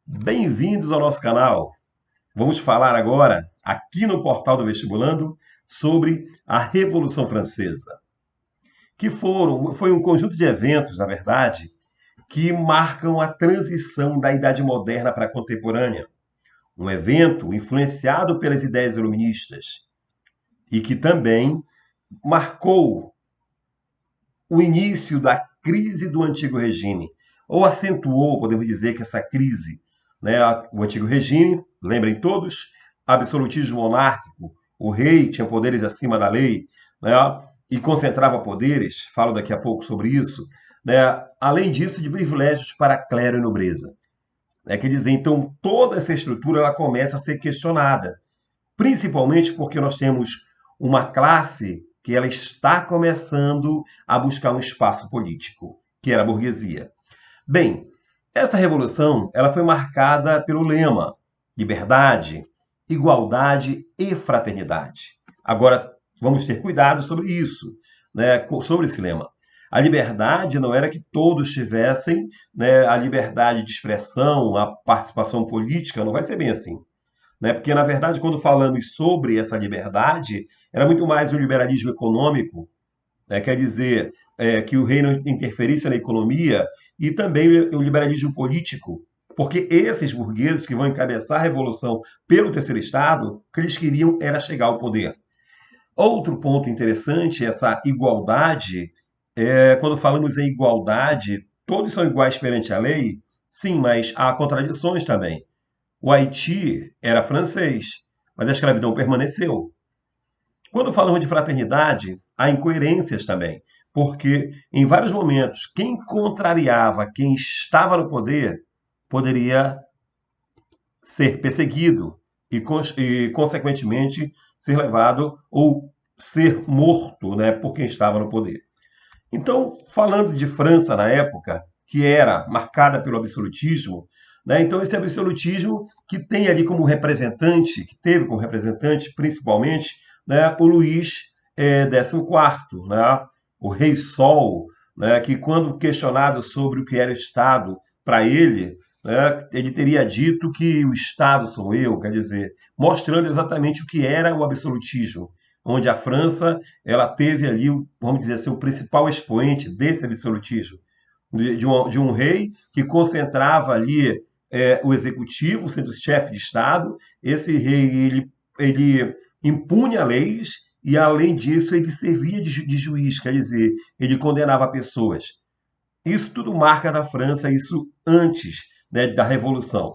Bem-vindos ao nosso canal. Vamos falar agora, aqui no portal do Vestibulando, sobre a Revolução Francesa, que foi um conjunto de eventos, na verdade, que marcam a transição da Idade Moderna para a contemporânea. Um evento influenciado pelas ideias iluministas e que também marcou o início da crise do Antigo Regime, ou acentuou, podemos dizer, que essa crise, né, o Antigo Regime, lembrem todos, absolutismo monárquico, o rei tinha poderes acima da lei, né, e concentrava poderes, falo daqui a pouco sobre isso, né, além disso, de privilégios para clero e nobreza. Quer dizer, então, toda essa estrutura ela começa a ser questionada, principalmente porque nós temos uma classe que ela está começando a buscar um espaço político, que era a burguesia. Bem, essa revolução ela foi marcada pelo lema liberdade, igualdade e fraternidade. Agora, vamos ter cuidado sobre isso, né, sobre esse lema. A liberdade não era que todos tivessem, né, a liberdade de expressão, a participação política, não vai ser bem assim. Né? Porque, na verdade, quando falamos sobre essa liberdade, era muito mais o liberalismo econômico, né? Quer dizer, que o rei não interferisse na economia, e também o liberalismo político, porque esses burgueses que vão encabeçar a revolução pelo terceiro Estado, o que eles queriam era chegar ao poder. Outro ponto interessante, essa igualdade, quando falamos em igualdade, todos são iguais perante a lei, sim, mas há contradições também. O Haiti era francês, mas a escravidão permaneceu. Quando falamos de fraternidade, há incoerências também, porque em vários momentos quem contrariava quem estava no poder poderia ser perseguido e consequentemente, ser levado ou ser morto, né, por quem estava no poder. Então, falando de França na época, que era marcada pelo absolutismo, né, então esse absolutismo que tem ali como representante, que teve como representante principalmente, né, o Luís XIV, né, o Rei Sol, né, que quando questionado sobre o que era o Estado para ele, né, ele teria dito que o Estado sou eu, quer dizer, mostrando exatamente o que era o absolutismo, onde a França ela teve ali, vamos dizer assim, o principal expoente desse absolutismo, de um rei que concentrava ali o executivo, sendo chefe de Estado. Esse rei ele impunha leis e, além disso, ele servia de juiz, quer dizer, ele condenava pessoas. Isso tudo marca na França, isso antes, né, da Revolução.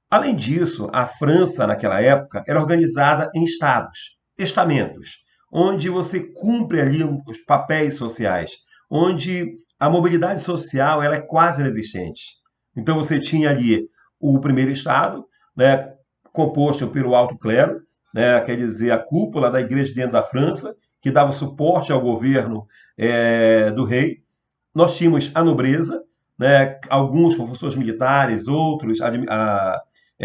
Além disso, a França, naquela época, era organizada em estados, estamentos, onde você cumpre ali os papéis sociais, onde a mobilidade social ela é quase inexistente. Então você tinha ali o primeiro estado, né, composto pelo alto clero, né, quer dizer, a cúpula da igreja dentro da França, que dava suporte ao governo do rei. Nós tínhamos a nobreza, né, alguns com funções militares, outros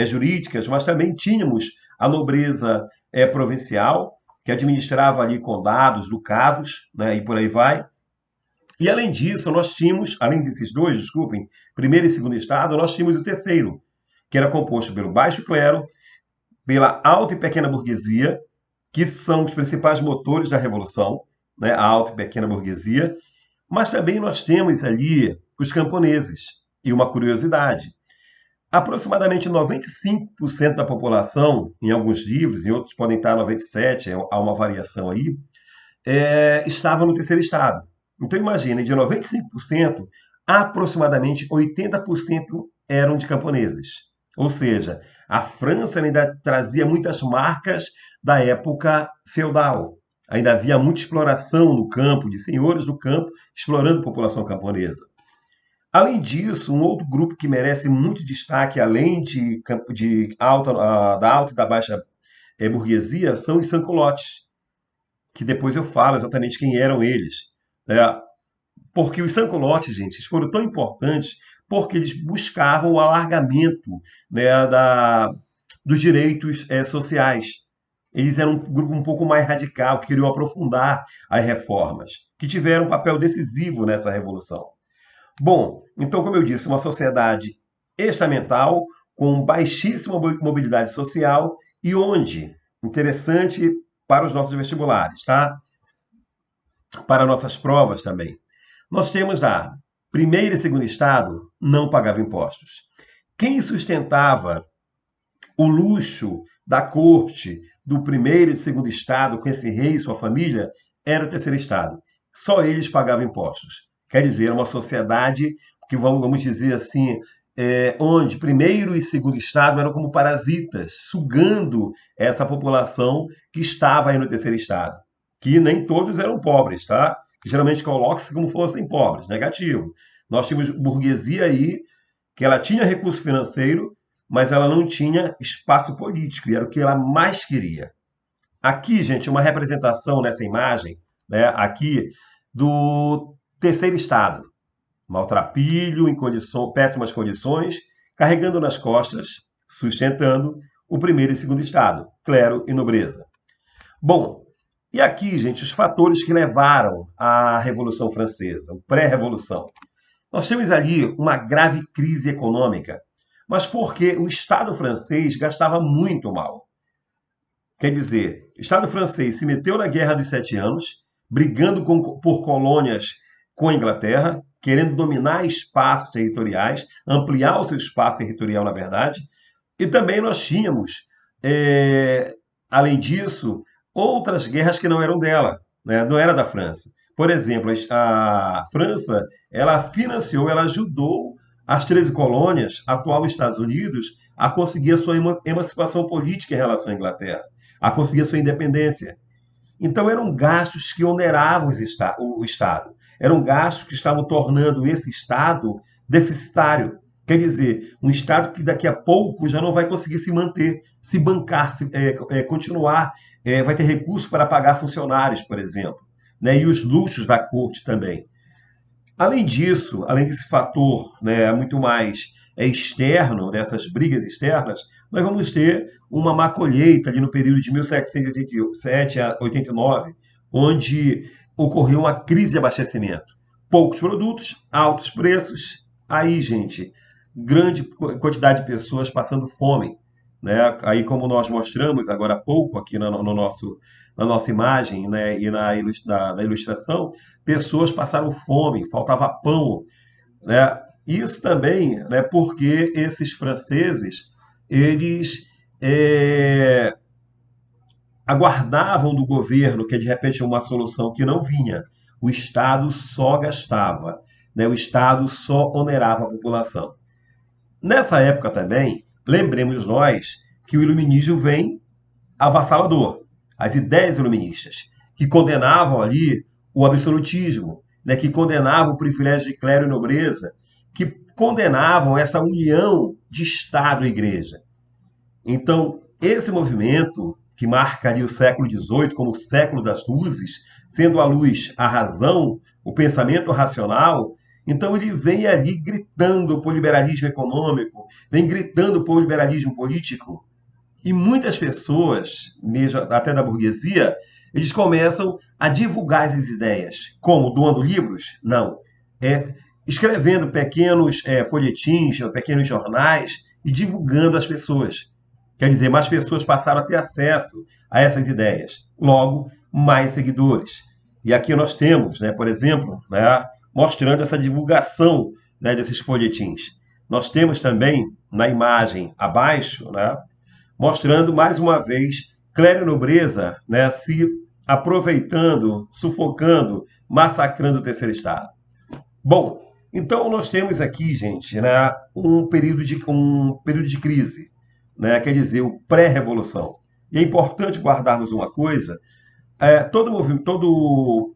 jurídicas, mas também tínhamos a nobreza provincial, que administrava ali condados, ducados, né, e por aí vai. E além disso, nós tínhamos, além desses dois, desculpem, primeiro e segundo estado, nós tínhamos o terceiro, que era composto pelo baixo clero, pela alta e pequena burguesia, que são os principais motores da Revolução, né, a alta e pequena burguesia, mas também nós temos ali os camponeses. E uma curiosidade, aproximadamente 95% da população, em alguns livros, em outros podem estar 97%, há uma variação aí, estava no terceiro estado. Então imagine, de 95%, aproximadamente 80% eram de camponeses. Ou seja, a França ainda trazia muitas marcas da época feudal. Ainda havia muita exploração no campo, de senhores do campo, explorando a população camponesa. Além disso, um outro grupo que merece muito destaque, além da alta e da baixa burguesia, são os sans-culottes, que depois eu falo exatamente quem eram eles. Né? Porque os sans-culottes, gente, eles foram tão importantes porque eles buscavam o alargamento, né, dos direitos sociais. Eles eram um grupo um pouco mais radical, que queriam aprofundar as reformas, que tiveram um papel decisivo nessa revolução. Bom, então, como eu disse, uma sociedade estamental, com baixíssima mobilidade social e onde, interessante para os nossos vestibulares, tá? Para nossas provas também. Nós temos lá, primeiro e segundo estado não pagavam impostos. Quem sustentava o luxo da corte do primeiro e segundo estado, com esse rei e sua família, era o terceiro estado. Só eles pagavam impostos. Quer dizer, uma sociedade que, vamos dizer assim, onde primeiro e segundo estado eram como parasitas, sugando essa população que estava aí no terceiro estado. Que nem todos eram pobres, tá? Que geralmente coloca-se como fossem pobres, negativo. Nós tínhamos burguesia aí, que ela tinha recurso financeiro, mas ela não tinha espaço político, e era o que ela mais queria. Aqui, gente, uma representação nessa imagem, né, aqui, do terceiro estado. Maltrapilho, em péssimas condições, carregando nas costas, sustentando o primeiro e segundo estado, clero e nobreza. Bom, e aqui, gente, os fatores que levaram à Revolução Francesa, a pré-revolução. Nós temos ali uma grave crise econômica, mas porque o Estado francês gastava muito mal. Quer dizer, o Estado francês se meteu na Guerra dos 7 Anos, brigando por colônias com a Inglaterra, querendo dominar espaços territoriais, ampliar o seu espaço territorial, na verdade. E também nós tínhamos, além disso, outras guerras que não eram dela, né? Não era da França. Por exemplo, a França, ela financiou, ela ajudou as 13 colônias, atual Estados Unidos, a conseguir a sua emancipação política em relação à Inglaterra, a conseguir a sua independência. Então eram gastos que oneravam o Estado. Eram gastos que estavam tornando esse Estado deficitário. Quer dizer, um Estado que daqui a pouco já não vai conseguir se manter, se bancar, continuar, vai ter recursos para pagar funcionários, por exemplo, né? E os luxos da corte também. Além disso, além desse fator, né, muito mais externo, dessas brigas externas, nós vamos ter uma má colheita ali no período de 1787 a 89, onde ocorreu uma crise de abastecimento. Poucos produtos, altos preços. Aí, gente, grande quantidade de pessoas passando fome, né? Aí, como nós mostramos agora há pouco aqui na nossa imagem, né, e na ilustração, pessoas passaram fome, faltava pão, né? Isso também, né, porque esses franceses, eles aguardavam do governo que de repente uma solução que não vinha. O Estado só gastava, né? O Estado só onerava a população. Nessa época também, lembremos nós que o iluminismo vem avassalador. As ideias iluministas, que condenavam ali o absolutismo, né, que condenavam o privilégio de clero e nobreza, que condenavam essa união de Estado e Igreja. Então, esse movimento, que marca ali o século XVIII como o século das luzes, sendo a luz a razão, o pensamento racional, então ele vem ali gritando por liberalismo econômico, vem gritando por liberalismo político. E muitas pessoas, mesmo até da burguesia, eles começam a divulgar essas ideias. Como? Doando livros? Não. Escrevendo pequenos folhetins, pequenos jornais e divulgando às pessoas. Quer dizer, mais pessoas passaram a ter acesso a essas ideias. Logo, mais seguidores. E aqui nós temos, né, por exemplo, né, mostrando essa divulgação, né, desses folhetins. Nós temos também, na imagem abaixo, né, mostrando mais uma vez clero e nobreza, né, se aproveitando, sufocando, massacrando o terceiro estado. Bom, então nós temos aqui, gente, né, um período de crise, né, quer dizer, o pré-revolução. E é importante guardarmos uma coisa: todo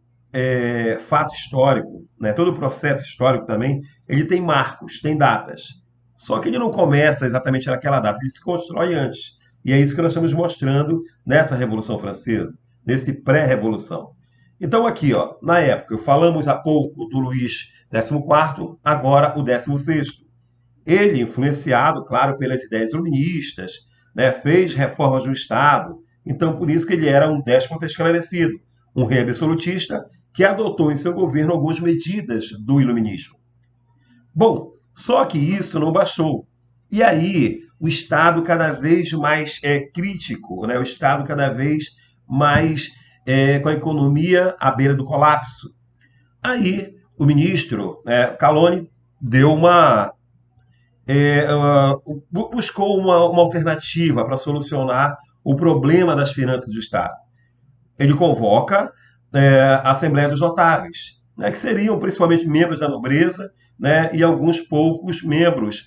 fato histórico, né, todo processo histórico também, ele tem marcos, tem datas. Só que ele não começa exatamente naquela data, ele se constrói antes. E é isso que nós estamos mostrando nessa Revolução Francesa, nesse pré-revolução. Então aqui, ó, na época, falamos há pouco do Luís XIV, agora o XVI. Ele, influenciado, claro, pelas ideias iluministas, né, fez reformas no Estado. Então, por isso que ele era um déspota esclarecido, um rei absolutista que adotou em seu governo algumas medidas do iluminismo. Bom, só que isso não bastou. E aí, o Estado cada vez mais crítico, né? O Estado cada vez mais com a economia à beira do colapso. Aí, o ministro Caloni deu buscou uma alternativa para solucionar o problema das finanças do Estado. Ele convoca a Assembleia dos Notáveis, né, que seriam principalmente membros da nobreza, né, e alguns poucos membros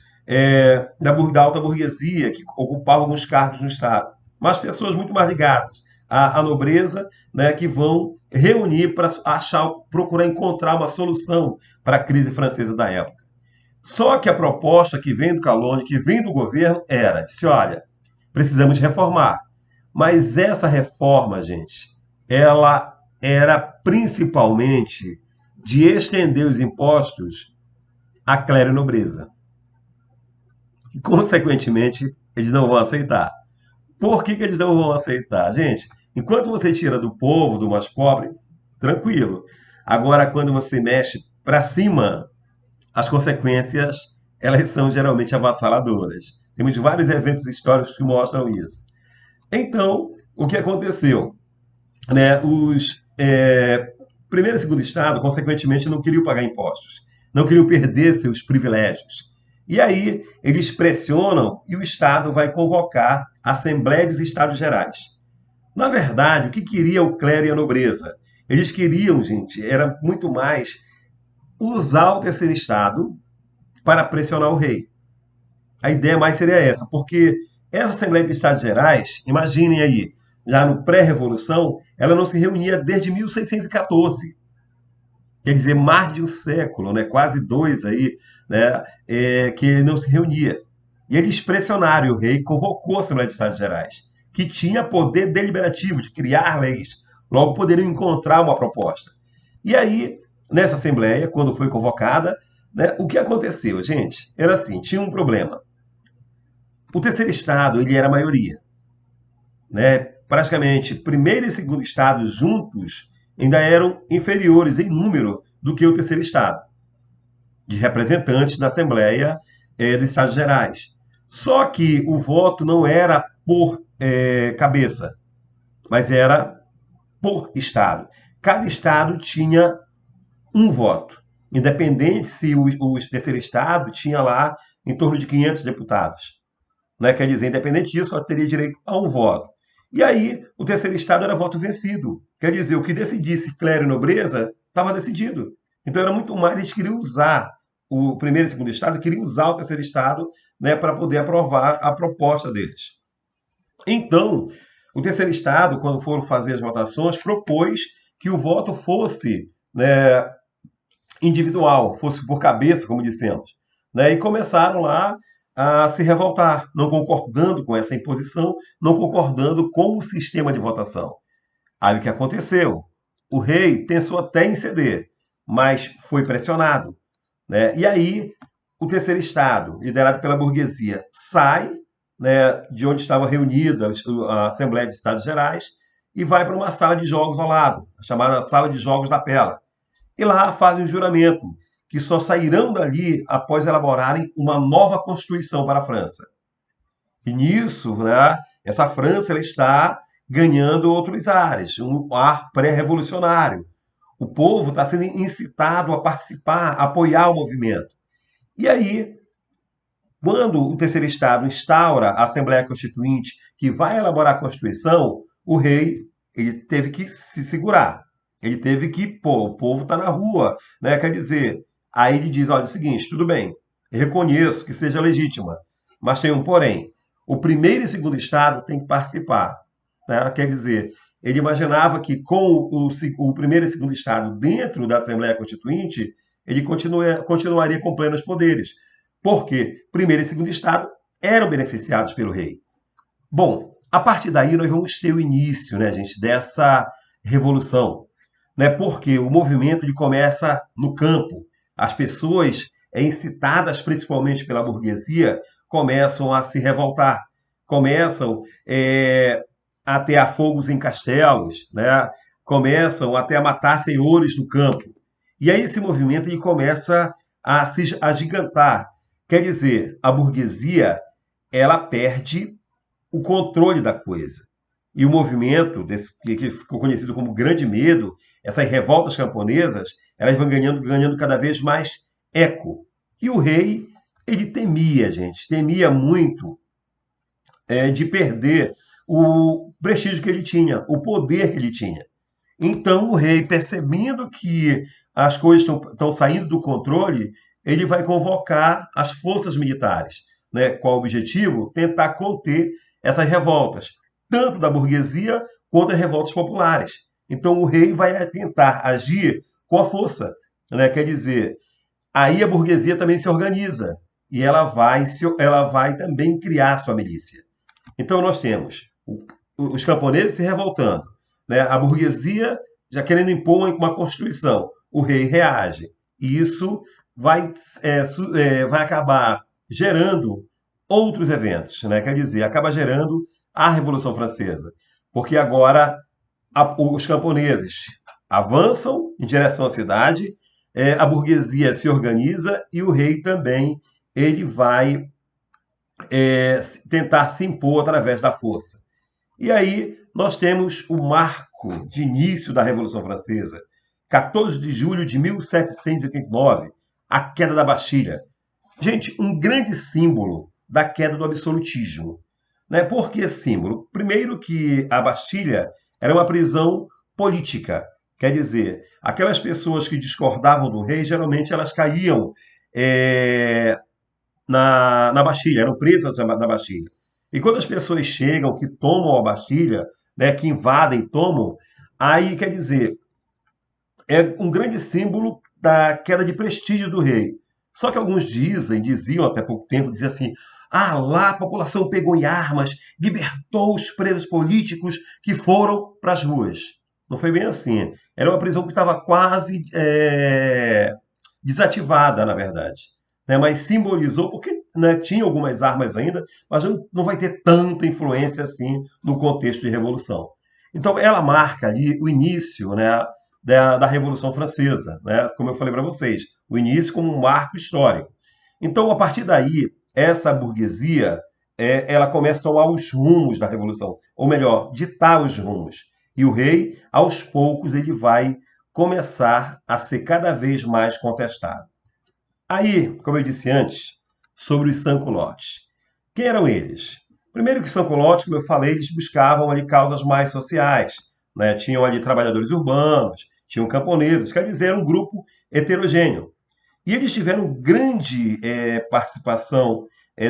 da alta burguesia, que ocupavam alguns cargos no Estado. Mas pessoas muito mais ligadas à nobreza, né, que vão reunir para procurar encontrar uma solução para a crise francesa da época. Só que a proposta que vem do Caloni, que vem do governo, disse, olha, precisamos reformar. Mas essa reforma, gente, ela era principalmente de estender os impostos à clero e nobreza. E, consequentemente, eles não vão aceitar. Por que eles não vão aceitar? Gente, enquanto você tira do povo, do mais pobre, tranquilo. Agora, quando você mexe para cima, as consequências, elas são geralmente avassaladoras. Temos vários eventos históricos que mostram isso. Então, o que aconteceu? Né, os primeiro e segundo estado, consequentemente, não queriam pagar impostos, não queriam perder seus privilégios. E aí eles pressionam e o Estado vai convocar a Assembleia dos Estados Gerais. Na verdade, o que queria o clero e a nobreza? Eles queriam, gente, era muito mais usar o terceiro estado para pressionar o rei. A ideia mais seria essa, porque essa Assembleia dos Estados Gerais, imaginem aí, já no pré-revolução, ela não se reunia desde 1614. Quer dizer, mais de um século, né? Quase dois aí, né? Que ele não se reunia. E eles pressionaram, e o rei convocou a Assembleia dos Estados Gerais, que tinha poder deliberativo de criar leis. Logo poderiam encontrar uma proposta. E aí, nessa Assembleia, quando foi convocada, né, o que aconteceu, gente? Era assim, tinha um problema. O terceiro estado, ele era a maioria. Né? Praticamente, primeiro e segundo estado juntos ainda eram inferiores em número do que o terceiro estado, de representantes na Assembleia dos Estados Gerais. Só que o voto não era por cabeça, mas era por estado. Cada estado tinha um voto, independente se o terceiro estado tinha lá em torno de 500 deputados. Né? Quer dizer, independente disso, só teria direito a um voto. E aí, o terceiro estado era voto vencido. Quer dizer, o que decidisse clero e nobreza estava decidido. Então, era muito mais, eles queriam usar o primeiro e segundo estado, queriam usar o terceiro estado, né, para poder aprovar a proposta deles. Então, o terceiro estado, quando foram fazer as votações, propôs que o voto fosse, né, individual, fosse por cabeça, como dissemos. Né, e começaram lá a se revoltar, não concordando com essa imposição, não concordando com o sistema de votação. Aí o que aconteceu? O rei pensou até em ceder, mas foi pressionado. Né? E aí o terceiro estado, liderado pela burguesia, sai, né, de onde estava reunida a Assembleia de Estados Gerais e vai para uma sala de jogos ao lado, chamada Sala de Jogos da Pela. E lá fazem um juramento que só sairão dali após elaborarem uma nova Constituição para a França. E nisso, né, essa França ela está ganhando outros ares, um ar pré-revolucionário. O povo está sendo incitado a participar, a apoiar o movimento. E aí, quando o terceiro estado instaura a Assembleia Constituinte, que vai elaborar a Constituição, o rei ele teve que se segurar. Ele teve que, o povo está na rua, né? Quer dizer, aí ele diz, olha, é o seguinte, tudo bem, reconheço que seja legítima, mas tem um porém. O primeiro e segundo estado tem que participar. Né? Quer dizer, ele imaginava que com o primeiro e segundo estado dentro da Assembleia Constituinte, ele continuaria com plenos poderes. Porque primeiro e segundo estado eram beneficiados pelo rei. Bom, a partir daí nós vamos ter o início, né, gente, dessa revolução. Né? Porque o movimento ele começa no campo. As pessoas, incitadas principalmente pela burguesia, começam a se revoltar, começam a ter afogos em castelos, né? Começam até a matar senhores do campo. E aí esse movimento ele começa a se agigantar. Quer dizer, a burguesia ela perde o controle da coisa. E o movimento, que ficou conhecido como Grande Medo, essas revoltas camponesas, elas vão ganhando cada vez mais eco. E o rei, ele temia, gente, temia muito de perder o prestígio que ele tinha, o poder que ele tinha. Então, o rei, percebendo que as coisas estão saindo do controle, ele vai convocar as forças militares. Né? Qual o objetivo? Tentar conter essas revoltas, tanto da burguesia quanto as revoltas populares. Então, o rei vai tentar agir com a força. Né? Quer dizer, aí a burguesia também se organiza e ela vai também criar sua milícia. Então, nós temos os camponeses se revoltando, né? A burguesia já querendo impor uma constituição. O rei reage. E isso vai acabar gerando outros eventos. Né? Quer dizer, acaba gerando a Revolução Francesa. Porque agora os camponeses avançam em direção à cidade, a burguesia se organiza e o rei também ele vai tentar se impor através da força. E aí nós temos o marco de início da Revolução Francesa, 14 de julho de 1789, a queda da Bastilha. Gente, um grande símbolo da queda do absolutismo. Né? Por que símbolo? Primeiro que a Bastilha era uma prisão política. Quer dizer, aquelas pessoas que discordavam do rei, geralmente elas caíam na Bastilha, eram presas na Bastilha. E quando as pessoas chegam, que tomam a Bastilha, né, que invadem, tomam, aí quer dizer, é um grande símbolo da queda de prestígio do rei. Só que alguns diziam até pouco tempo, diziam assim, lá a população pegou em armas, libertou os presos políticos que foram para as ruas. Não foi bem assim. Era uma prisão que estava quase desativada, na verdade. Né? Mas simbolizou, porque né, tinha algumas armas ainda, mas não vai ter tanta influência assim no contexto de revolução. Então, ela marca ali o início, né, da Revolução Francesa, né, como eu falei para vocês, o início como um marco histórico. Então, a partir daí, essa burguesia ela começa a tomar os rumos da Revolução, ou melhor, ditar os rumos. E o rei, aos poucos, ele vai começar a ser cada vez mais contestado. Aí, como eu disse antes, sobre os sans-culottes. Quem eram eles? Primeiro que sans-culottes, como eu falei, eles buscavam ali causas mais sociais. Né? Tinham ali trabalhadores urbanos, tinham camponeses, quer dizer, era um grupo heterogêneo. E eles tiveram grande participação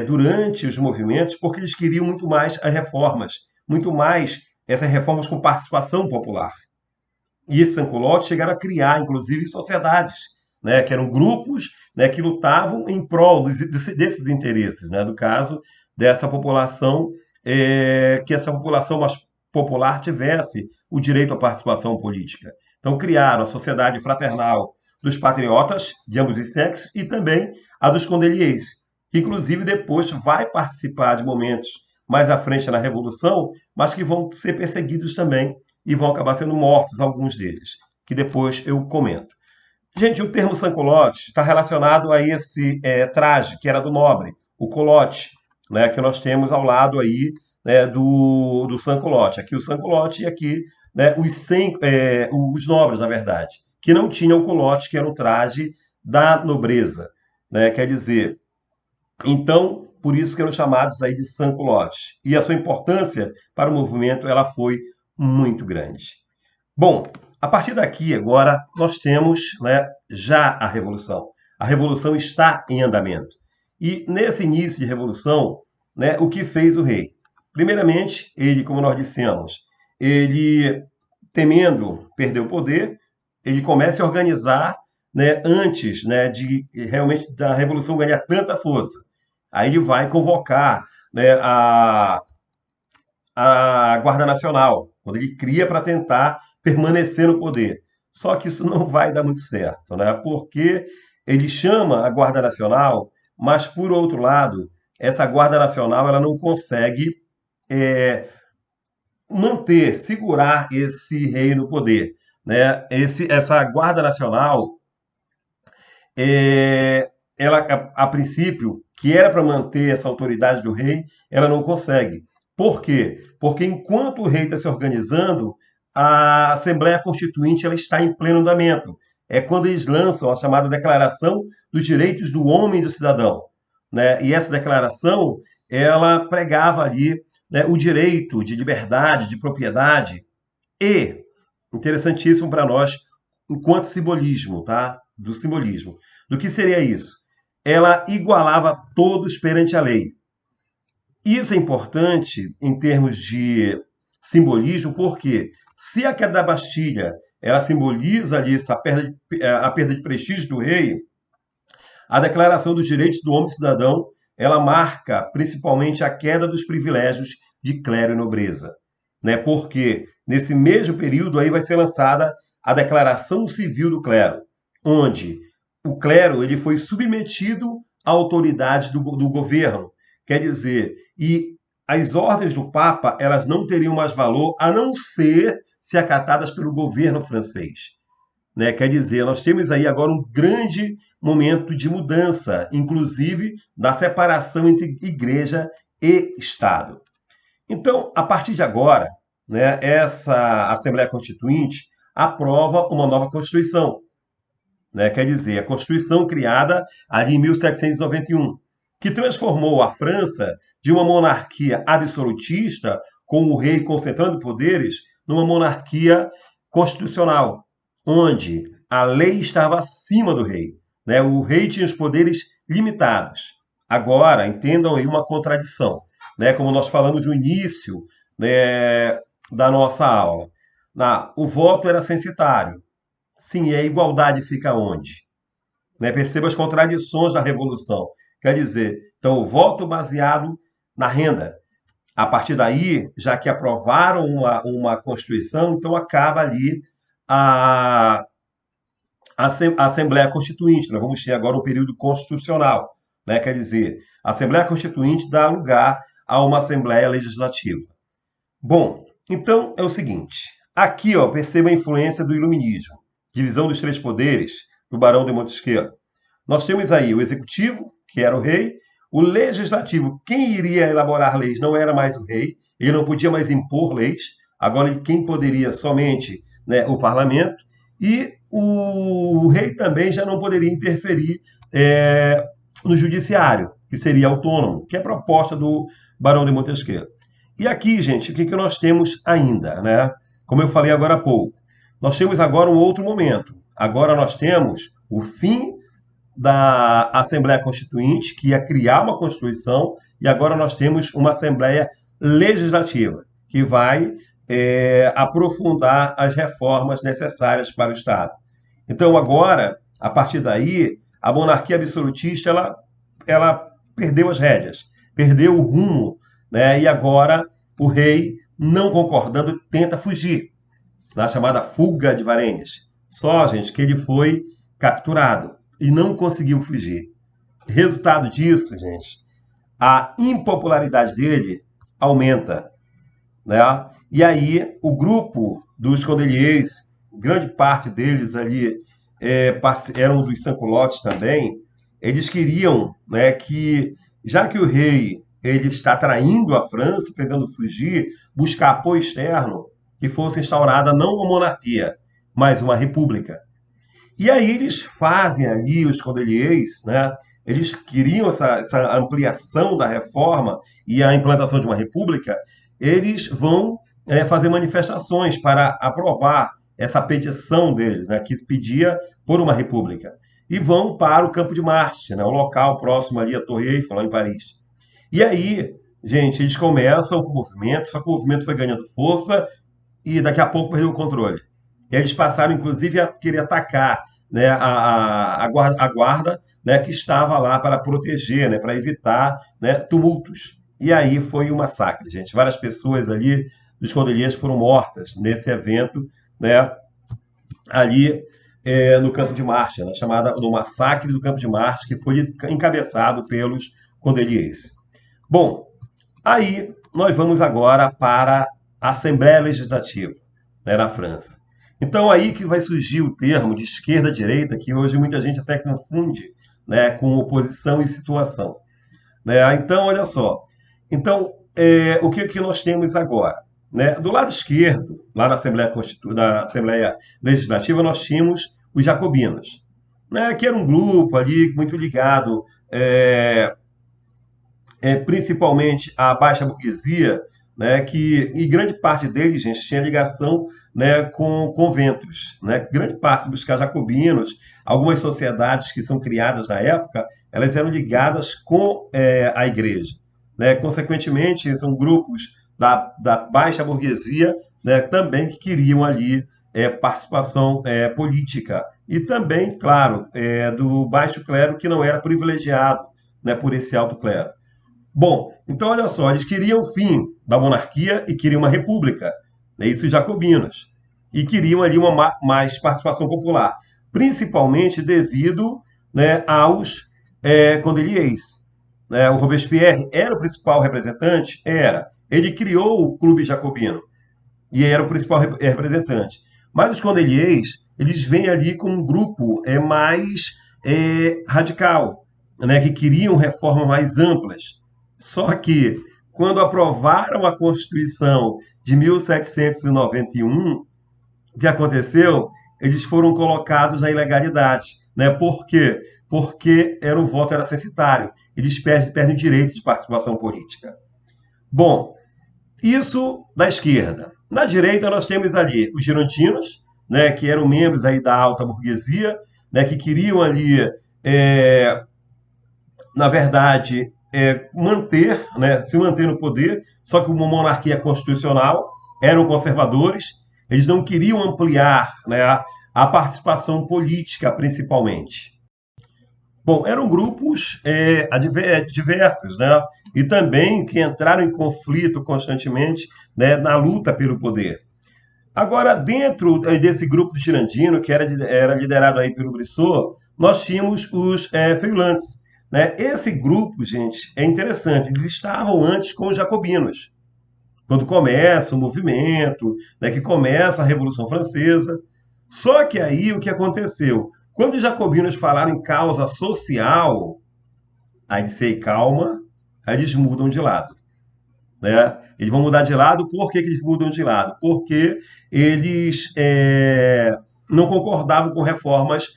durante os movimentos, porque eles queriam muito mais as reformas, muito mais essas reformas com participação popular. E esses sans-culottes chegaram a criar, inclusive, sociedades, né, que eram grupos né, que lutavam em prol desses interesses, né, do caso dessa população, que essa população mais popular tivesse o direito à participação política. Então criaram a sociedade fraternal dos patriotas de ambos os sexos e também a dos condeliers, que inclusive depois vai participar de momentos mais à frente na Revolução, mas que vão ser perseguidos também e vão acabar sendo mortos alguns deles, que depois eu comento. Gente, o termo sans-culotte está relacionado a esse traje que era do nobre, o colote, né, que nós temos ao lado aí né, do sans-culotte. Aqui o sans-culotte e aqui né, os nobres, na verdade, que não tinham o culote, que era um traje da nobreza. Né, quer dizer, então, por isso que eram chamados aí de sans-culotte. E a sua importância para o movimento ela foi muito grande. Bom, a partir daqui, agora, nós temos né, já a Revolução. A Revolução está em andamento. E nesse início de Revolução, né, o que fez o rei? Primeiramente, ele, como nós dissemos, ele, temendo perder o poder, ele começa a organizar né, antes né, de realmente da Revolução ganhar tanta força. Aí ele vai convocar né, a Guarda Nacional, quando ele cria para tentar permanecer no poder. Só que isso não vai dar muito certo, né? Porque ele chama a Guarda Nacional, mas, por outro lado, essa Guarda Nacional ela não consegue segurar esse rei no poder. Né? Essa Guarda Nacional, ela, a princípio, que era para manter essa autoridade do rei, ela não consegue. Por quê? Porque enquanto o rei está se organizando, a Assembleia Constituinte ela está em pleno andamento. É quando eles lançam a chamada Declaração dos Direitos do Homem e do Cidadão, né? E essa declaração, ela pregava ali, né, o direito de liberdade, de propriedade e, interessantíssimo para nós, enquanto simbolismo, tá? Do simbolismo. Do que seria isso? Ela igualava todos perante a lei. Isso é importante em termos de simbolismo, porque se a queda da Bastilha ela simboliza ali a perda de prestígio do rei, a Declaração dos Direitos do Homem e Cidadão ela marca principalmente a queda dos privilégios de clero e nobreza, né? Porque nesse mesmo período aí vai ser lançada a Declaração Civil do Clero, onde o clero ele foi submetido à autoridade do governo, quer dizer, e as ordens do Papa elas não teriam mais valor a não ser se acatadas pelo governo francês, né? Quer dizer, nós temos aí agora um grande momento de mudança, inclusive da separação entre igreja e Estado. Então, a partir de agora, né, essa Assembleia Constituinte aprova uma nova Constituição, né? Quer dizer, a Constituição criada ali em 1791, que transformou a França de uma monarquia absolutista, com o rei concentrando poderes, numa monarquia constitucional, onde a lei estava acima do rei, né? O rei tinha os poderes limitados. Agora, entendam aí uma contradição, né? Como nós falamos no início, né, da nossa aula. O voto era censitário. Sim, e a igualdade fica onde? Né? Perceba as contradições da Revolução. Quer dizer, então, o voto baseado na renda. A partir daí, já que aprovaram uma Constituição, então acaba ali a, a Assembleia Constituinte. Nós vamos ter agora um período constitucional, né? Quer dizer, a Assembleia Constituinte dá lugar a uma Assembleia Legislativa. Bom, então é o seguinte. Aqui, ó, perceba a influência do Iluminismo, divisão dos três poderes, do Barão de Montesquieu. Nós temos aí o Executivo, que era o rei, o Legislativo, quem iria elaborar leis não era mais o rei, ele não podia mais impor leis, agora quem poderia somente, né, o Parlamento, e o rei também já não poderia interferir no judiciário, que seria autônomo, que é a proposta do Barão de Montesquieu. E aqui, gente, o que nós temos ainda, né? Como eu falei agora há pouco, nós temos agora um outro momento. Agora nós temos o fim da Assembleia Constituinte, que ia criar uma Constituição, e agora nós temos uma Assembleia Legislativa, que vai aprofundar as reformas necessárias para o Estado. Então, agora, a partir daí, a monarquia absolutista ela perdeu as rédeas, perdeu o rumo, né? E agora o rei, não concordando, tenta fugir, na chamada fuga de Varennes. Só, gente, que ele foi capturado e não conseguiu fugir. Resultado disso, gente, a impopularidade dele aumenta, né? E aí o grupo dos Cordeliers, grande parte deles ali eram dos Sans-Culottes também, eles queriam, né, que, já que o rei ele está traindo a França, tentando fugir, buscar apoio externo, que fosse instaurada não uma monarquia, mas uma república. E aí eles fazem ali, os Cordeliers, né? Eles queriam essa ampliação da reforma e a implantação de uma república, eles vão fazer manifestações para aprovar essa petição deles, né? Que pedia por uma república. E vão para o Campo de Marte, né? Um local próximo ali à Torre Eiffel, lá em Paris. E aí, gente, eles começam com o movimento, só que o movimento foi ganhando força e daqui a pouco perdeu o controle. E aí eles passaram, inclusive, a querer atacar, né, a guarda, né, que estava lá para proteger, né, para evitar, né, tumultos. E aí foi um massacre, gente. Várias pessoas ali dos Cordeliers foram mortas nesse evento, né, ali no Campo de Marte, né, chamada do Massacre do Campo de Marte, que foi encabeçado pelos Cordeliers. Bom, aí nós vamos agora para a Assembleia Legislativa, né, na França. Então aí que vai surgir o termo de esquerda-direita, que hoje muita gente até confunde, né, com oposição e situação. né? Então, olha só. Então, o que, que nós temos agora? Né? Do lado esquerdo, lá na da Assembleia Legislativa, nós tínhamos os jacobinos, né? Que era um grupo ali muito ligado é, principalmente a baixa burguesia, né, que e grande parte deles, gente, tinha ligação, né, com conventos, né, grande parte dos jacobinos, algumas sociedades que são criadas na época, elas eram ligadas com a igreja, né, consequentemente são grupos da baixa burguesia, né, também que queriam ali participação política e também, claro, do baixo clero que não era privilegiado, né, por esse alto clero. Bom, então olha só, eles queriam o fim da monarquia e queriam uma república, né, isso os jacobinos, e queriam ali uma mais participação popular, principalmente devido, né, aos condeliers. Né, o Robespierre era o principal representante? Era. Ele criou o Clube Jacobino e era o principal representante. Mas os condeliers, eles vêm ali com um grupo mais radical, né, que queriam reformas mais amplas. Só que, quando aprovaram a Constituição de 1791, o que aconteceu? Eles foram colocados na ilegalidade. Né? Por quê? Porque o voto era censitário. Eles perdem o direito de participação política. Bom, isso da esquerda. Na direita, nós temos ali os girondinos, né, que eram membros aí da alta burguesia, né, que queriam ali, na verdade, se manter no poder, só que uma monarquia constitucional, eram conservadores, eles não queriam ampliar, né, a participação política, principalmente. Bom, eram grupos diversos, né? E também que entraram em conflito constantemente, né, na luta pelo poder. Agora, dentro desse grupo de Girondino, que era liderado aí pelo Brissot, nós tínhamos os feuillantes. Né? Esse grupo, gente, é interessante. Eles estavam antes com os jacobinos, quando começa o movimento, né, que começa a Revolução Francesa. Só que aí o que aconteceu? Quando os jacobinos falaram em causa social, aí eles se calma, aí eles mudam de lado. Né? Eles vão mudar de lado, por que eles mudam de lado? Porque eles não concordavam com reformas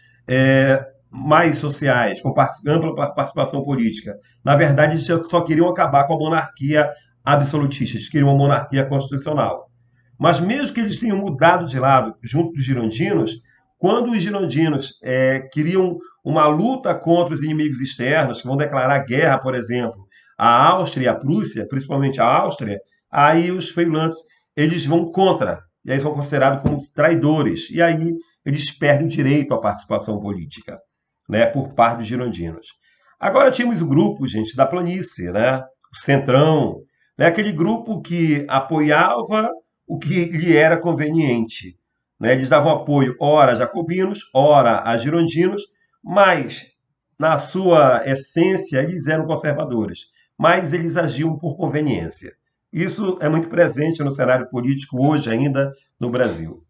mais sociais, com ampla participação política. Na verdade, eles só queriam acabar com a monarquia absolutista, eles queriam uma monarquia constitucional. Mas mesmo que eles tenham mudado de lado, junto dos girondinos, quando os girondinos queriam uma luta contra os inimigos externos, que vão declarar guerra, por exemplo, à Áustria e à Prússia, principalmente à Áustria, aí os feuillantes eles vão contra, e aí são considerados como traidores, e aí eles perdem o direito à participação política, né, por parte dos girondinos. Agora tínhamos o grupo, gente, da planície, né, o Centrão, né, aquele grupo que apoiava o que lhe era conveniente. Né? Eles davam apoio, ora a jacobinos, ora a girondinos, mas, na sua essência, eles eram conservadores, mas eles agiam por conveniência. Isso é muito presente no cenário político hoje ainda no Brasil.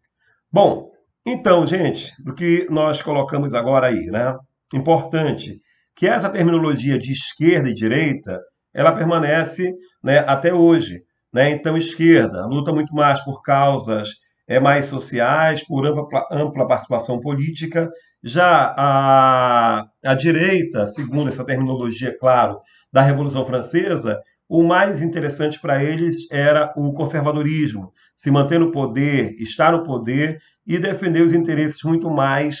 Bom, então, gente, do que nós colocamos agora aí, né? Importante que essa terminologia de esquerda e direita, ela permanece, né, até hoje. Né? Então, esquerda luta muito mais por causas mais sociais, por ampla participação política. Já a direita, segundo essa terminologia, claro, da Revolução Francesa, o mais interessante para eles era o conservadorismo, se manter no poder, estar no poder e defender os interesses muito mais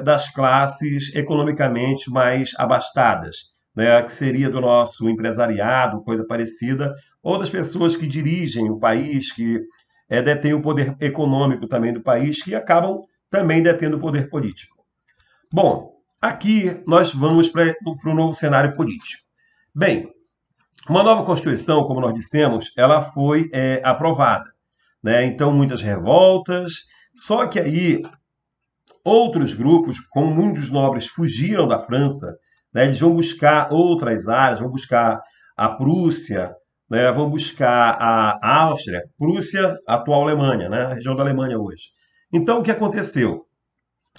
das classes economicamente mais abastadas, né, que seria do nosso empresariado, coisa parecida, ou das pessoas que dirigem o país, que detêm o poder econômico também do país, que acabam também detendo o poder político. Bom, aqui nós vamos para o novo cenário político. Bem, uma nova Constituição, como nós dissemos, ela foi aprovada. Né? Então, muitas revoltas, só que aí outros grupos, como muitos nobres fugiram da França, né, eles vão buscar outras áreas, vão buscar a Prússia, né, vão buscar a Áustria, Prússia, atual Alemanha, né, a região da Alemanha hoje. Então, o que aconteceu?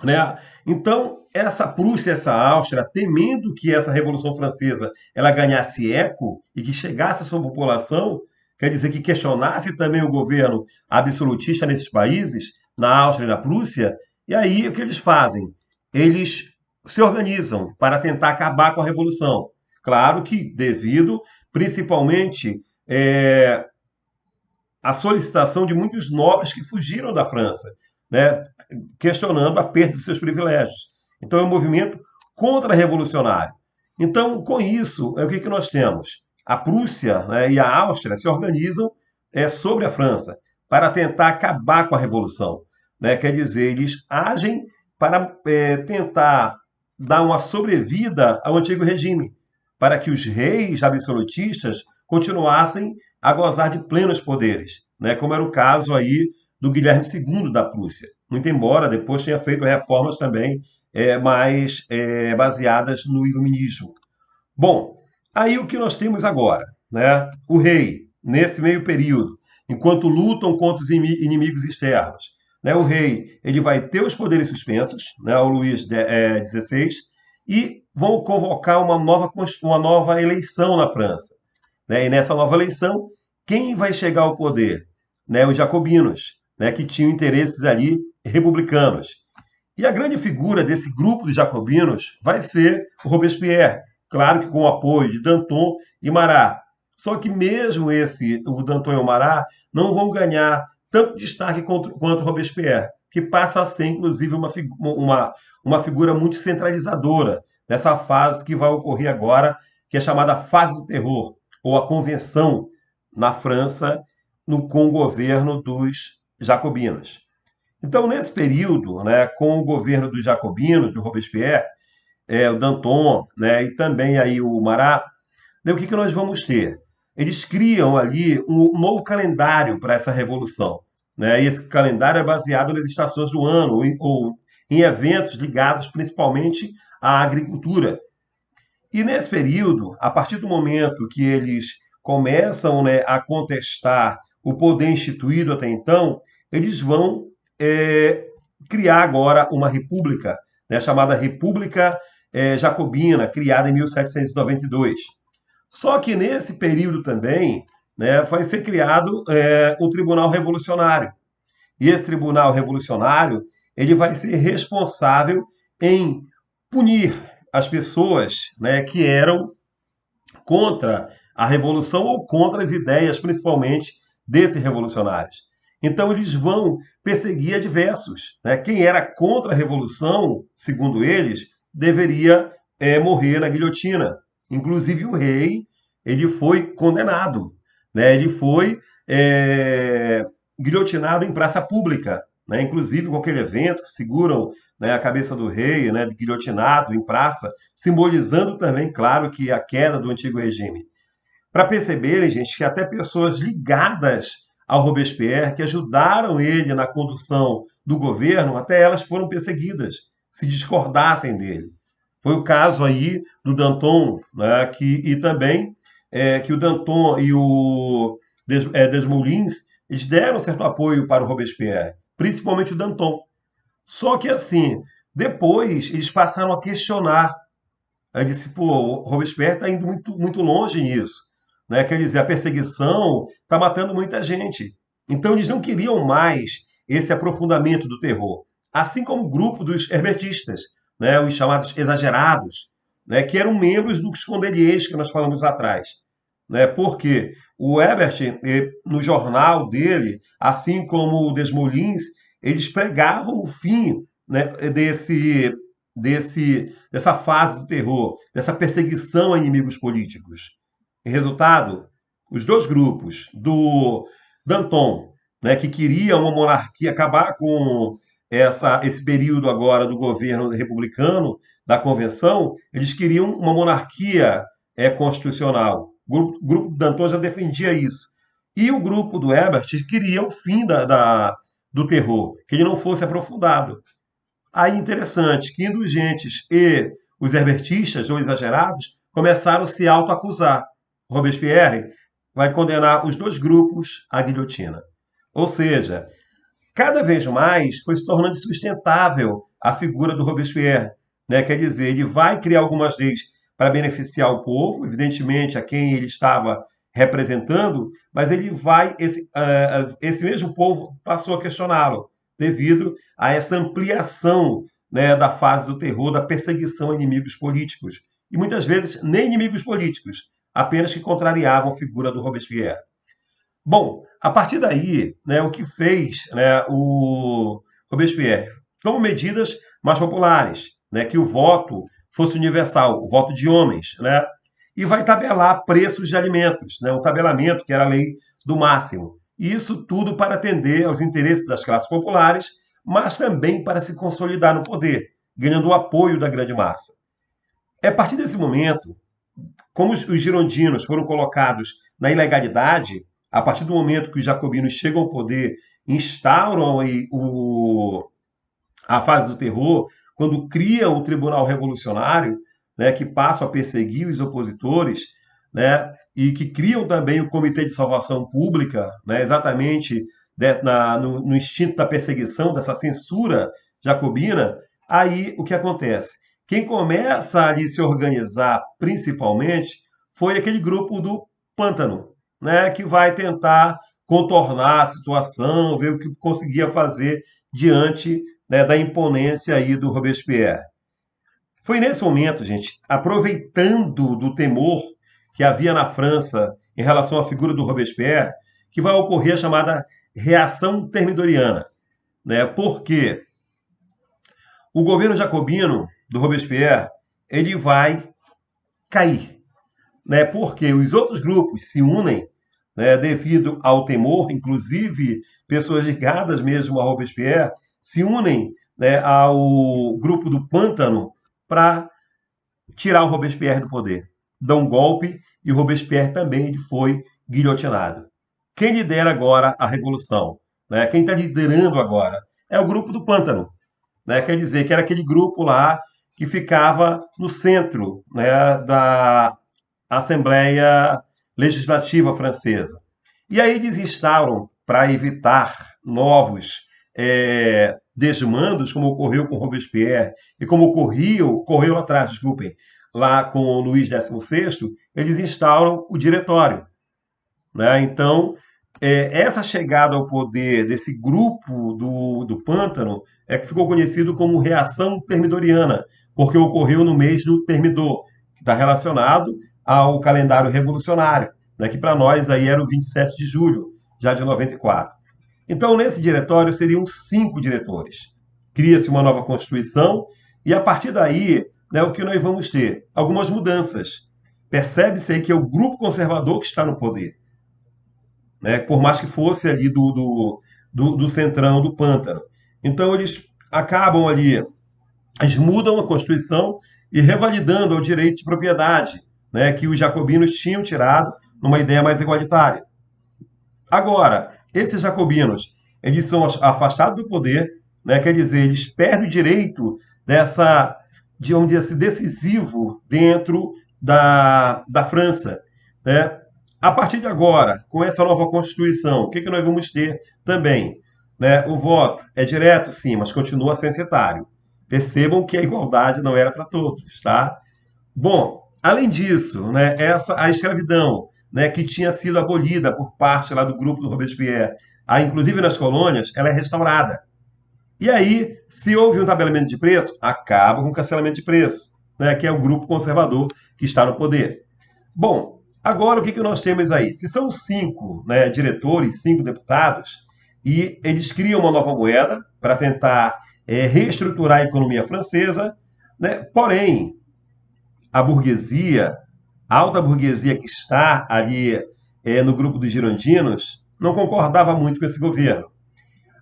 né? Então, essa Prússia, essa Áustria, temendo que essa Revolução Francesa ela ganhasse eco e que chegasse à sua população, quer dizer, que questionasse também o governo absolutista nesses países, na Áustria e na Prússia, e aí o que eles fazem? Eles se organizam para tentar acabar com a Revolução. Claro que devido, principalmente, à solicitação de muitos nobres que fugiram da França, né, questionando a perda de seus privilégios. Então é um movimento contra-revolucionário. Então, com isso, o que nós temos? A Prússia, né, e a Áustria se organizam sobre a França para tentar acabar com a Revolução. Né? Quer dizer, eles agem para tentar dar uma sobrevida ao antigo regime, para que os reis absolutistas continuassem a gozar de plenos poderes, né? Como era o caso aí do Guilherme II da Prússia. Muito embora depois tenha feito reformas também mais baseadas no iluminismo. Bom, aí o que nós temos agora? Né? O rei, nesse meio período, enquanto lutam contra os inimigos externos, né? O rei ele vai ter os poderes suspensos, né? O Luís XVI, e vão convocar uma nova eleição na França. Né? E nessa nova eleição, quem vai chegar ao poder? Né? Os jacobinos, né? Que tinham interesses ali republicanos. E a grande figura desse grupo de jacobinos vai ser o Robespierre, claro que com o apoio de Danton e Marat. Só que mesmo o Danton e o Marat, não vão ganhar tanto destaque quanto o Robespierre, que passa a ser, inclusive, uma figura muito centralizadora nessa fase que vai ocorrer agora, que é chamada fase do terror, ou a convenção na França com o governo dos jacobinos. Então, nesse período, né, com o governo dos jacobinos, do Robespierre, o Danton, né, e também aí o Marat, né, o que nós vamos ter? Eles criam ali um novo calendário para essa revolução. Né, e esse calendário é baseado nas estações do ano, ou em eventos ligados principalmente à agricultura. E nesse período, a partir do momento que eles começam, né, a contestar o poder instituído até então, eles vão criar agora uma república, né, chamada República Jacobina, criada em 1792. Só que nesse período também, né, vai ser criado o Tribunal Revolucionário. E esse Tribunal Revolucionário ele vai ser responsável em punir as pessoas, né, que eram contra a revolução ou contra as ideias, principalmente, desses revolucionários. Então, eles vão perseguir adversos. Né? Quem era contra a revolução, segundo eles, deveria morrer na guilhotina. Inclusive, o rei ele foi condenado. Né? Ele foi guilhotinado em praça pública. Né? Inclusive, com aquele evento que seguram, né, a cabeça do rei, né, guilhotinado em praça, simbolizando também, claro, que a queda do antigo regime. Para perceberem, gente, que até pessoas ligadas ao Robespierre, que ajudaram ele na condução do governo, até elas foram perseguidas, se discordassem dele. Foi o caso aí do Danton, né, e também que o Danton e o Desmoulins eles deram certo apoio para o Robespierre, principalmente o Danton. Só que assim, depois eles passaram a questionar. Aí disse, pô, o Robespierre está indo muito, muito longe nisso. Né? Quer dizer, a perseguição está matando muita gente. Então eles não queriam mais esse aprofundamento do terror. Assim como o grupo dos herbertistas, né? Os chamados exagerados, né? Que eram membros do Esconderiês que nós falamos lá atrás. Né? Porque o Herbert, no jornal dele, assim como o Desmoulins, eles pregavam o fim, né, dessa fase do terror, dessa perseguição a inimigos políticos. Em resultado, os dois grupos do Danton, né, que queria uma monarquia, acabar com esse período agora do governo republicano, da convenção, eles queriam uma monarquia constitucional. O grupo do Danton já defendia isso. E o grupo do Herbert queria o fim do terror, que ele não fosse aprofundado. Aí interessante que indulgentes e os herbertistas, ou exagerados, começaram a se autoacusar. Robespierre vai condenar os dois grupos à guilhotina. Ou seja, cada vez mais foi se tornando sustentável a figura do Robespierre, né? Quer dizer, ele vai criar algumas leis para beneficiar o povo, evidentemente a quem ele estava representando, mas ele vai, esse mesmo povo passou a questioná-lo, devido a essa ampliação, né, da fase do terror, da perseguição a inimigos políticos. E muitas vezes nem inimigos políticos, apenas que contrariavam a figura do Robespierre. Bom, a partir daí, né, o que fez, né, o Robespierre? Tomou medidas mais populares, né, que o voto fosse universal, o voto de homens, né, e vai tabelar preços de alimentos, né, um tabelamento que era a lei do máximo. E isso tudo para atender aos interesses das classes populares, mas também para se consolidar no poder, ganhando o apoio da grande massa. É a partir desse momento, como os girondinos foram colocados na ilegalidade, a partir do momento que os jacobinos chegam ao poder, instauram aí a fase do terror, quando criam o Tribunal Revolucionário, né, que passam a perseguir os opositores, né, e que criam também o Comitê de Salvação Pública, né, exatamente no instinto da perseguição, dessa censura jacobina, aí o que acontece? Quem começa a se organizar principalmente foi aquele grupo do Pântano, né, que vai tentar contornar a situação, ver o que conseguia fazer diante, né, da imponência aí do Robespierre. Foi nesse momento, gente, aproveitando do temor que havia na França em relação à figura do Robespierre, que vai ocorrer a chamada reação termidoriana, né? Porque o governo jacobino do Robespierre ele vai cair, né? Porque os outros grupos se unem, né, devido ao temor, inclusive pessoas ligadas mesmo a Robespierre se unem, né, ao grupo do Pântano para tirar o Robespierre do poder. Dão um golpe e o Robespierre também ele foi guilhotinado. Quem lidera agora a revolução, né, quem está liderando agora, é o grupo do Pântano. Né, quer dizer, que era aquele grupo lá que ficava no centro, né, da Assembleia Legislativa Francesa. E aí eles instauram, para evitar novos desmandos, como ocorreu com Robespierre e como ocorreu lá atrás, desculpem, lá com Luís XVI, eles instauram o diretório. Né? Então, essa chegada ao poder desse grupo do Pântano é que ficou conhecido como reação termidoriana, porque ocorreu no mês do Termidor, que está relacionado ao calendário revolucionário, né, que para nós aí era o 27 de julho, já de 94. Então, nesse diretório seriam 5 diretores. Cria-se uma nova Constituição e, a partir daí, né, o que nós vamos ter? Algumas mudanças. Percebe-se aí que é o grupo conservador que está no poder. Né, por mais que fosse ali do centrão, do Pântano. Então, eles acabam ali, eles mudam a Constituição e revalidando o direito de propriedade, né, que os jacobinos tinham tirado numa ideia mais igualitária. Agora, esses jacobinos, eles são afastados do poder, né, quer dizer, eles perdem o direito de vamos dizer assim, decisivo dentro da França. Né? A partir de agora, com essa nova Constituição, o que nós vamos ter também? Né? O voto é direto, sim, mas continua censitário. Percebam que a igualdade não era para todos, tá? Bom, além disso, né, a escravidão, né, que tinha sido abolida por parte lá do grupo do Robespierre, inclusive nas colônias, ela é restaurada. E aí, se houve um tabelamento de preço, acaba com o cancelamento de preço, né, que é o grupo conservador que está no poder. Bom, agora o que nós temos aí? Se são 5, né, diretores, 5 deputados, e eles criam uma nova moeda para tentar reestruturar a economia francesa, né, porém, a burguesia, a alta burguesia que está ali no grupo dos girondinos, não concordava muito com esse governo.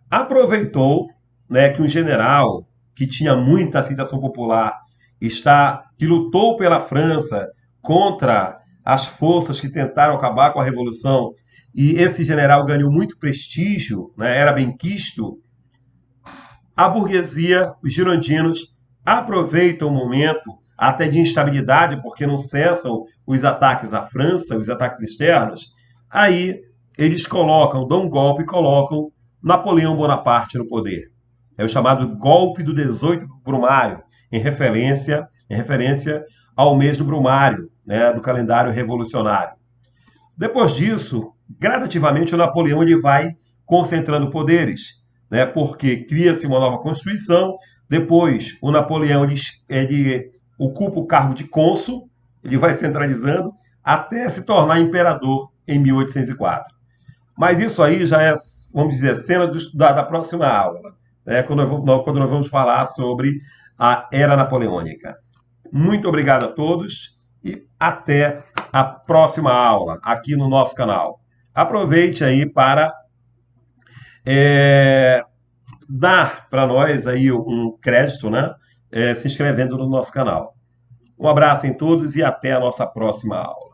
Aproveitou, né, que um general que tinha muita aceitação popular, que lutou pela França contra as forças que tentaram acabar com a Revolução, e esse general ganhou muito prestígio, né, era benquisto, a burguesia, os girondinos, aproveitam o momento até de instabilidade, porque não cessam os ataques à França, os ataques externos, aí eles dão um golpe e colocam Napoleão Bonaparte no poder. É o chamado golpe do 18 Brumário, em referência ao mês do Brumário, né, do calendário revolucionário. Depois disso, gradativamente, o Napoleão ele vai concentrando poderes, né, porque cria-se uma nova Constituição. Depois, o Napoleão ele ocupa o cargo de cônsul, ele vai centralizando até se tornar imperador em 1804. Mas isso aí já é, vamos dizer, cena da próxima aula, né, quando nós vamos falar sobre a Era Napoleônica. Muito obrigado a todos e até a próxima aula aqui no nosso canal. Aproveite aí para dar para nós aí um crédito, né? Se inscrevendo no nosso canal. Um abraço em todos e até a nossa próxima aula.